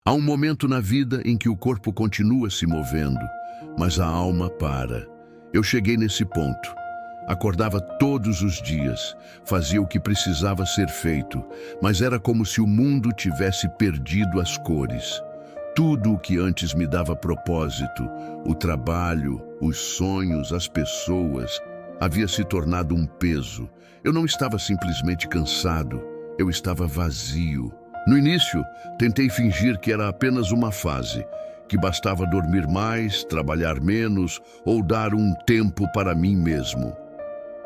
Há um momento na vida em que o corpo continua se movendo, mas a alma para. Eu cheguei nesse ponto. Acordava todos os dias, fazia o que precisava ser feito, mas era como se o mundo tivesse perdido as cores. Tudo o que antes me dava propósito, o trabalho, os sonhos, as pessoas, havia se tornado um peso. Eu não estava simplesmente cansado, eu estava vazio. No início, tentei fingir que era apenas uma fase, que bastava dormir mais, trabalhar menos ou dar um tempo para mim mesmo.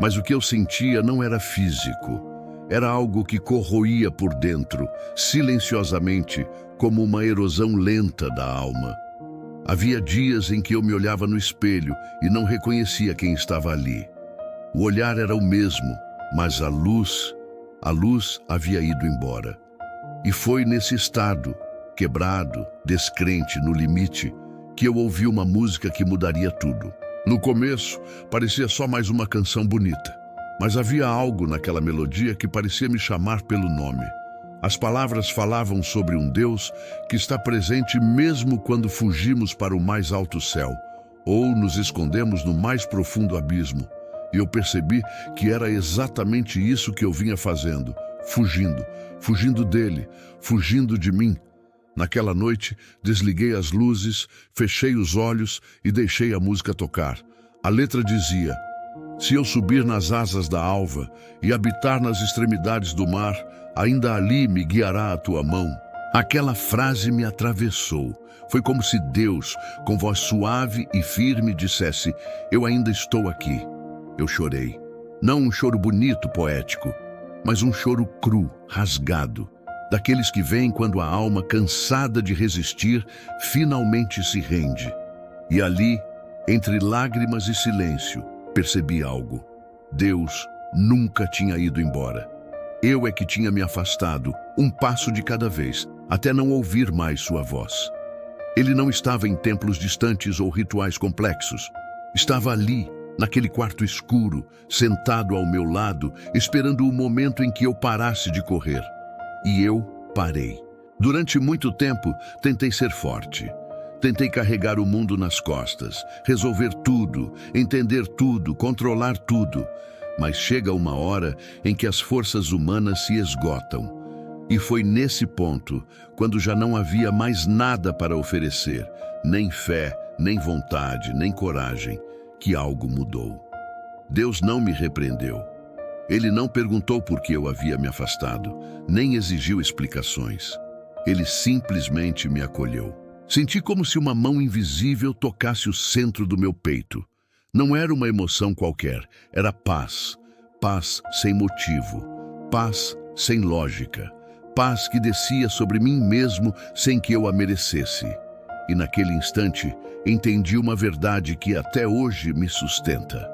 Mas o que eu sentia não era físico, era algo que corroía por dentro, silenciosamente, como uma erosão lenta da alma. Havia dias em que eu me olhava no espelho e não reconhecia quem estava ali. O olhar era o mesmo, mas a luz havia ido embora. E foi nesse estado, quebrado, descrente, no limite, que eu ouvi uma música que mudaria tudo. No começo, parecia só mais uma canção bonita, mas havia algo naquela melodia que parecia me chamar pelo nome. As palavras falavam sobre um Deus que está presente mesmo quando fugimos para o mais alto céu, ou nos escondemos no mais profundo abismo. E eu percebi que era exatamente isso que eu vinha fazendo, fugindo dele, fugindo de mim. Naquela noite, desliguei as luzes, fechei os olhos e deixei a música tocar. A letra dizia: se eu subir nas asas da alva e habitar nas extremidades do mar, ainda ali me guiará a tua mão. Aquela frase me atravessou. Foi como se Deus, com voz suave e firme, dissesse: eu ainda estou aqui. Eu chorei. Não um choro bonito, poético, mas um choro cru, rasgado. Daqueles que vêm quando a alma, cansada de resistir, finalmente se rende. E ali, entre lágrimas e silêncio, percebi algo. Deus nunca tinha ido embora. Eu é que tinha me afastado, um passo de cada vez, até não ouvir mais sua voz. Ele não estava em templos distantes ou rituais complexos. Estava ali, naquele quarto escuro, sentado ao meu lado, esperando o momento em que eu parasse de correr. E eu parei. Durante muito tempo, tentei ser forte. Tentei carregar o mundo nas costas, resolver tudo, entender tudo, controlar tudo. Mas chega uma hora em que as forças humanas se esgotam. E foi nesse ponto, quando já não havia mais nada para oferecer, nem fé, nem vontade, nem coragem, que algo mudou. Deus não me repreendeu. Ele não perguntou por que eu havia me afastado, nem exigiu explicações. Ele simplesmente me acolheu. Senti como se uma mão invisível tocasse o centro do meu peito. Não era uma emoção qualquer, era paz. Paz sem motivo, paz sem lógica, paz que descia sobre mim mesmo sem que eu a merecesse. E naquele instante, entendi uma verdade que até hoje me sustenta.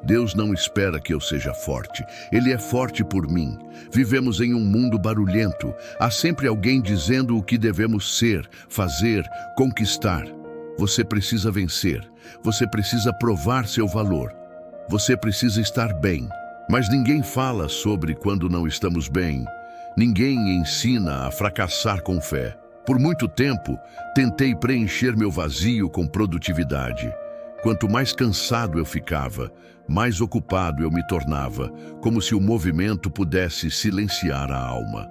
Deus não espera que eu seja forte. Ele é forte por mim. Vivemos em um mundo barulhento. Há sempre alguém dizendo o que devemos ser, fazer, conquistar. Você precisa vencer. Você precisa provar seu valor. Você precisa estar bem. Mas ninguém fala sobre quando não estamos bem. Ninguém ensina a fracassar com fé. Por muito tempo, tentei preencher meu vazio com produtividade. Quanto mais cansado eu ficava, mais ocupado eu me tornava, como se o movimento pudesse silenciar a alma.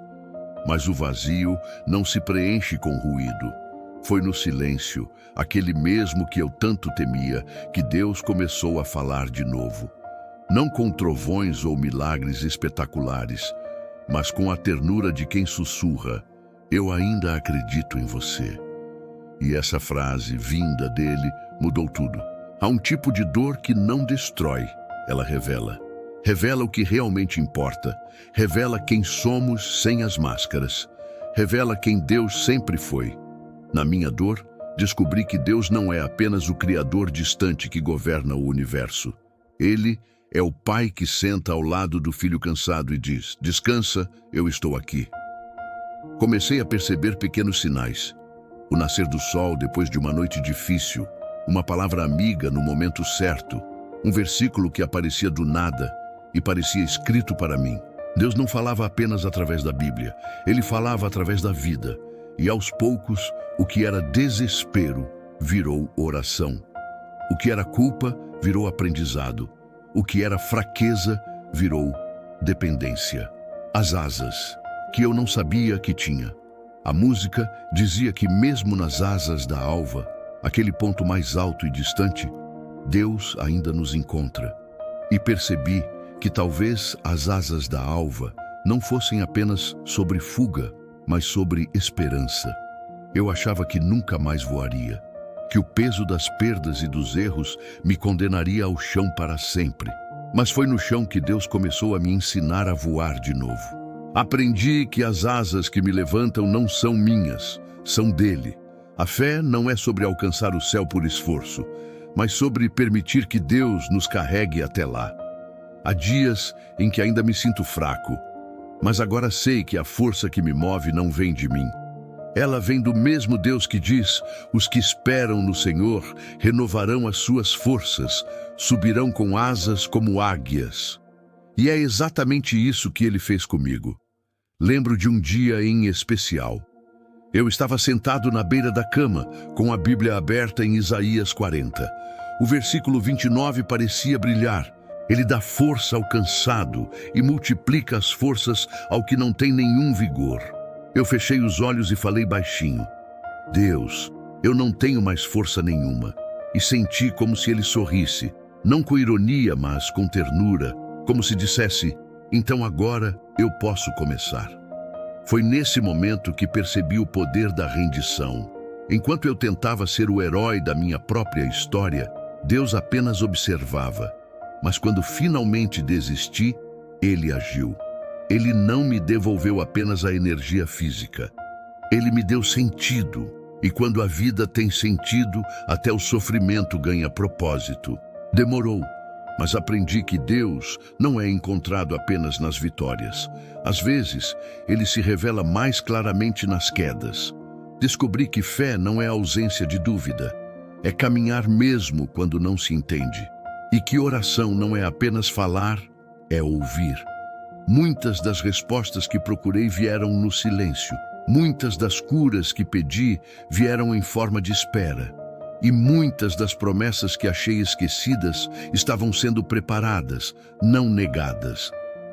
Mas o vazio não se preenche com ruído. Foi no silêncio, aquele mesmo que eu tanto temia, que Deus começou a falar de novo. Não com trovões ou milagres espetaculares, mas com a ternura de quem sussurra: eu ainda acredito em você. E essa frase, vinda dele, mudou tudo. Há um tipo de dor que não destrói, ela revela. Revela o que realmente importa. Revela quem somos sem as máscaras. Revela quem Deus sempre foi. Na minha dor, descobri que Deus não é apenas o Criador distante que governa o universo. Ele é o Pai que senta ao lado do filho cansado e diz: descansa, eu estou aqui. Comecei a perceber pequenos sinais. O nascer do sol depois de uma noite difícil, uma palavra amiga no momento certo, um versículo que aparecia do nada e parecia escrito para mim. Deus não falava apenas através da Bíblia, Ele falava através da vida. E aos poucos, o que era desespero virou oração. O que era culpa virou aprendizado. O que era fraqueza virou dependência. As asas, que eu não sabia que tinha. A música dizia que mesmo nas asas da alva, aquele ponto mais alto e distante, Deus ainda nos encontra. E percebi que talvez as asas da alva não fossem apenas sobre fuga, mas sobre esperança. Eu achava que nunca mais voaria, que o peso das perdas e dos erros me condenaria ao chão para sempre. Mas foi no chão que Deus começou a me ensinar a voar de novo. Aprendi que as asas que me levantam não são minhas, são dele. A fé não é sobre alcançar o céu por esforço, mas sobre permitir que Deus nos carregue até lá. Há dias em que ainda me sinto fraco, mas agora sei que a força que me move não vem de mim. Ela vem do mesmo Deus que diz: os que esperam no Senhor renovarão as suas forças, subirão com asas como águias. E é exatamente isso que ele fez comigo. Lembro de um dia em especial. Eu estava sentado na beira da cama, com a Bíblia aberta em Isaías 40. O versículo 29 parecia brilhar. Ele dá força ao cansado e multiplica as forças ao que não tem nenhum vigor. Eu fechei os olhos e falei baixinho: Deus, eu não tenho mais força nenhuma. E senti como se ele sorrisse, não com ironia, mas com ternura, como se dissesse: então agora eu posso começar. Foi nesse momento que percebi o poder da rendição. Enquanto eu tentava ser o herói da minha própria história, Deus apenas observava. Mas quando finalmente desisti, ele agiu. Ele não me devolveu apenas a energia física. Ele me deu sentido. E quando a vida tem sentido, até o sofrimento ganha propósito. Demorou, mas aprendi que Deus não é encontrado apenas nas vitórias. Às vezes, ele se revela mais claramente nas quedas. Descobri que fé não é ausência de dúvida. É caminhar mesmo quando não se entende. E que oração não é apenas falar, é ouvir. Muitas das respostas que procurei vieram no silêncio. Muitas das curas que pedi vieram em forma de espera. E muitas das promessas que achei esquecidas estavam sendo preparadas, não negadas.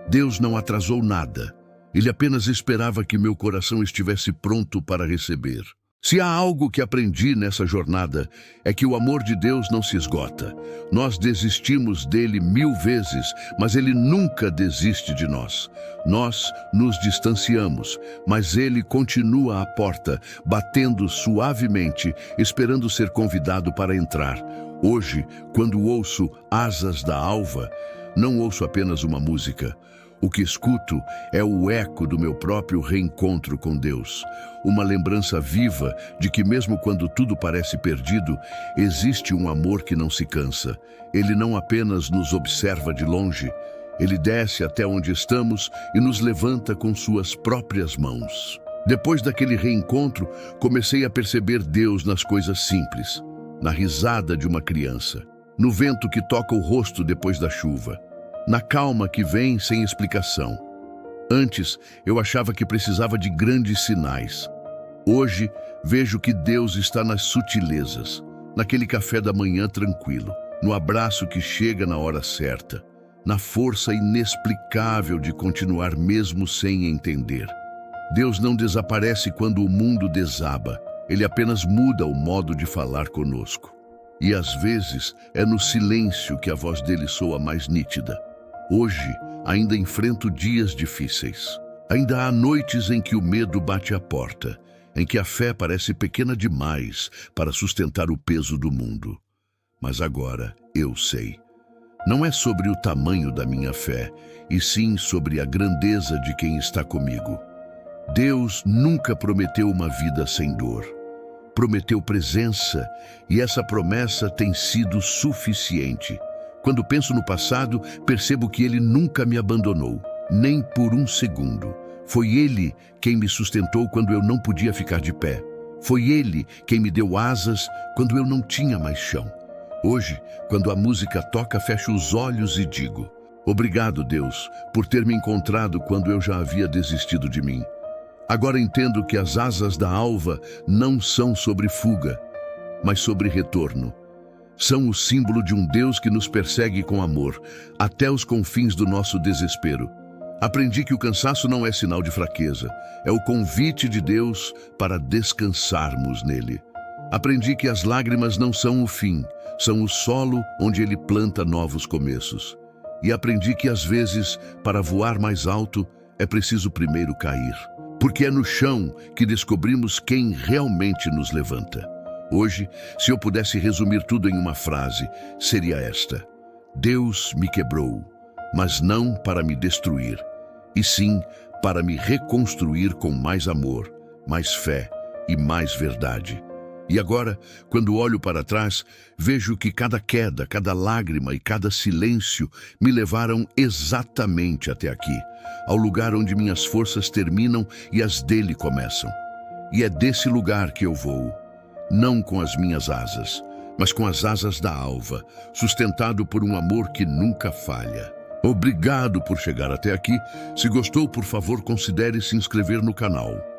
Deus não atrasou nada. Ele apenas esperava que meu coração estivesse pronto para receber. Se há algo que aprendi nessa jornada, é que o amor de Deus não se esgota. Nós desistimos dele 1000 vezes, mas ele nunca desiste de nós. Nós nos distanciamos, mas ele continua à porta, batendo suavemente, esperando ser convidado para entrar. Hoje, quando ouço Asas da Alva, não ouço apenas uma música. O que escuto é o eco do meu próprio reencontro com Deus. Uma lembrança viva de que mesmo quando tudo parece perdido, existe um amor que não se cansa. Ele não apenas nos observa de longe, ele desce até onde estamos e nos levanta com suas próprias mãos. Depois daquele reencontro, comecei a perceber Deus nas coisas simples, na risada de uma criança, no vento que toca o rosto depois da chuva, na calma que vem sem explicação. Antes, eu achava que precisava de grandes sinais. Hoje, vejo que Deus está nas sutilezas, naquele café da manhã tranquilo, no abraço que chega na hora certa, na força inexplicável de continuar mesmo sem entender. Deus não desaparece quando o mundo desaba, ele apenas muda o modo de falar conosco. E às vezes é no silêncio que a voz dele soa mais nítida. Hoje, ainda enfrento dias difíceis. Ainda há noites em que o medo bate à porta, em que a fé parece pequena demais para sustentar o peso do mundo. Mas agora eu sei. Não é sobre o tamanho da minha fé, e sim sobre a grandeza de quem está comigo. Deus nunca prometeu uma vida sem dor. Prometeu presença, e essa promessa tem sido suficiente. Quando penso no passado, percebo que ele nunca me abandonou, nem por um segundo. Foi ele quem me sustentou quando eu não podia ficar de pé. Foi ele quem me deu asas quando eu não tinha mais chão. Hoje, quando a música toca, fecho os olhos e digo: obrigado, Deus, por ter me encontrado quando eu já havia desistido de mim. Agora entendo que as asas da alva não são sobre fuga, mas sobre retorno. São o símbolo de um Deus que nos persegue com amor, até os confins do nosso desespero. Aprendi que o cansaço não é sinal de fraqueza, é o convite de Deus para descansarmos nele. Aprendi que as lágrimas não são o fim, são o solo onde ele planta novos começos. E aprendi que às vezes, para voar mais alto, é preciso primeiro cair. Porque é no chão que descobrimos quem realmente nos levanta. Hoje, se eu pudesse resumir tudo em uma frase, seria esta: Deus me quebrou, mas não para me destruir, e sim para me reconstruir com mais amor, mais fé e mais verdade. E agora, quando olho para trás, vejo que cada queda, cada lágrima e cada silêncio me levaram exatamente até aqui, ao lugar onde minhas forças terminam e as dele começam. E é desse lugar que eu voo, não com as minhas asas, mas com as asas da alva, sustentado por um amor que nunca falha. Obrigado por chegar até aqui. Se gostou, por favor, considere se inscrever no canal.